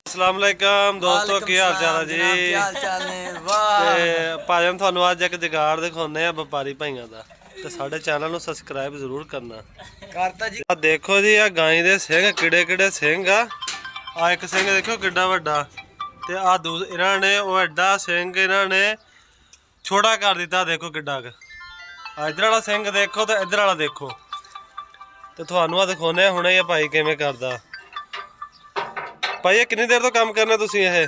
अस्सलामुअलैकुम दोस्तों, की हाल चाल है जी? भाजन थानू अज एक जुगाड़ दिखाने व्यापारी भाइयों का, तो साढ़े चैनल को सबसक्राइब जरूर करना। देखो जी आ गाय के सिंह किड़े किड़े सिंह आ एक सिंह देखो किड्डा वड्डा, ते आ इन्होंने वो एडा सिंह इन्होंने छोटा कर दिता। देखो किड्डा इधर वाला सिंह देखो तो इधर वाला देखो, तो थानू आ दिखाने हुणे ये भाई किवें करदा। भाई ये कितनी देर तो काम करना तुसीं? ये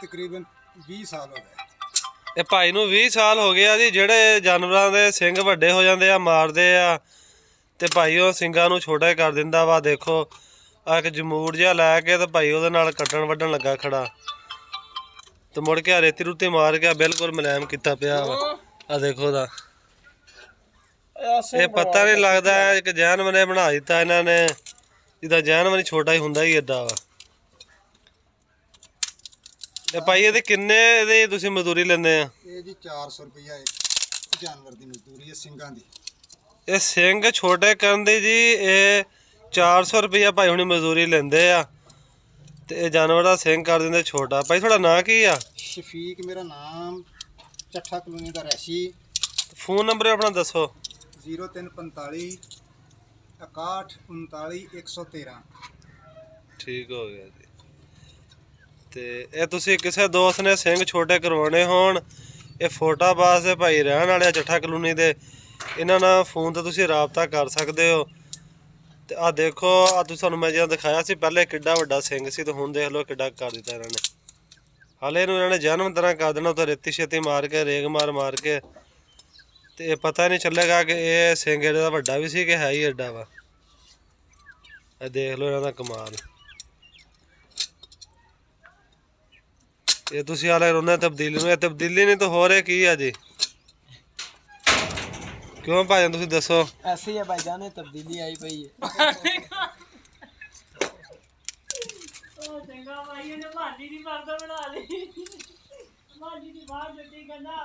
तकरीबन 20 साल हो गए। ਇਹ ਭਾਈ ਨੂੰ 20 ਸਾਲ ਹੋ ਗਏ ਆ ਜੀ। ਜਿਹੜੇ ਜਾਨਵਰਾਂ ਦੇ ਸਿੰਘ ਵੱਡੇ ਹੋ ਜਾਂਦੇ ਆ ਮਾਰਦੇ ਆ, ਤੇ ਭਾਈ ਉਹ ਸਿੰਘਾਂ ਨੂੰ ਛੋਟਾ ਕਰ ਦਿੰਦਾ ਵਾ। ਦੇਖੋ ਆ ਇੱਕ ਜਮੂਰ ਜਿਹਾ ਲੈ ਕੇ ਤੇ ਭਾਈ ਉਹਦੇ ਨਾਲ ਕੱਟਣ ਵੱਢਣ ਲੱਗਾ ਖੜਾ, ਤੇ ਮੁੜ ਕੇ ਰੇਤੀ ਰੂਤੀ ਮਾਰ ਕੇ ਬਿਲਕੁਲ ਮੁਲਾਇਮ ਕੀਤਾ ਪਿਆ ਵਾ। ਆ ਦੇਖੋ ਦਾ ਇਹ ਪਤਾ ਨਹੀਂ ਲੱਗਦਾ ਇੱਕ ਜਾਨਵਰ ਨੇ ਬਣਾ ਦਿੱਤਾ ਇਹਨਾਂ ਨੇ, ਜਿਹਦਾ ਜਾਨਵਰ ਛੋਟਾ ਹੀ ਹੁੰਦਾ ਹੀ ਏਡਾ ਵਾ। भाई ये किन्ने तुसी मजदूरी लेंदे आ? ये जी 400 रुपया एक जानवर दी मजदूरी है सिंगां दी। ये सिंग छोटे करन दी जी ये 400 रुपया भाई हुणी मजदूरी लेंदे आ, ते ये जानवर दा सिंग कर दिंदे छोटा। भाई थोड़ा नाम की आ? शफीक मेरा नाम, चट्ठा कलोनी दा रैशी। फोन नंबर अपना दसो। 0345 61 39 113। ठीक हो गया जी। ਤੇ ਇਹ ਤੁਸੀਂ ਕਿਸੇ ਦੋਸਤ ਨੇ ਸਿੰਘ ਛੋਟੇ ਕਰਵਾਉਣੇ ਹੋਣ, ਇਹ ਫੋਟਾਬਾਜ਼ ਦੇ ਭਾਈ ਰਹਿਣ ਵਾਲੇ ਚੱਠਾ ਕਲੋਨੀ ਦੇ, ਇਹਨਾਂ ਨਾਲ ਫੋਨ ਤੇ ਤੁਸੀਂ ਰਾਬਤਾ ਕਰ ਸਕਦੇ ਹੋ। ਤੇ ਆ ਦੇਖੋ ਆ ਤੁਸੀਂ ਤੁਹਾਨੂੰ ਮੈਂ ਜਿਹੜਾ ਦਿਖਾਇਆ ਸੀ ਪਹਿਲੇ ਕਿੱਡਾ ਵੱਡਾ ਸਿੰਘ ਸੀ, ਤੇ ਹੁਣ ਦੇਖ ਲਓ ਕਿੱਡਾ ਕਰ ਦਿੱਤਾ ਇਹਨਾਂ ਨੇ। ਹਾਲੇ ਇਹਨੂੰ ਇਹਨਾਂ ਨੇ ਜਨਮ ਤਰ੍ਹਾਂ ਕਰ ਦੇਣਾ, ਤਾਂ ਰੇਤੀ ਛੇਤੀ ਮਾਰ ਕੇ ਰੇਗ ਮਾਰ ਕੇ, ਤੇ ਇਹ ਪਤਾ ਨਹੀਂ ਚੱਲੇਗਾ ਕਿ ਇਹ ਸਿੰਘ ਇਹਦਾ ਵੱਡਾ ਵੀ ਸੀ ਕਿ ਹੈ ਹੀ ਐਡਾ ਵਾ। ਇਹ ਦੇਖ ਲਓ ਇਹਨਾਂ ਦਾ ਕਮਾਲ। ये तुसी वाले रोने तब्दीली में तब्दीली नहीं तो हो रहे की है जी? क्यों भाई तुसी दसो? ऐसे ही है भाई जाने तब्दीली आई पई है। ओ चंगा भाई ने भाजी दी बंद बना ली, भाजी दी बाहर बेटी कहना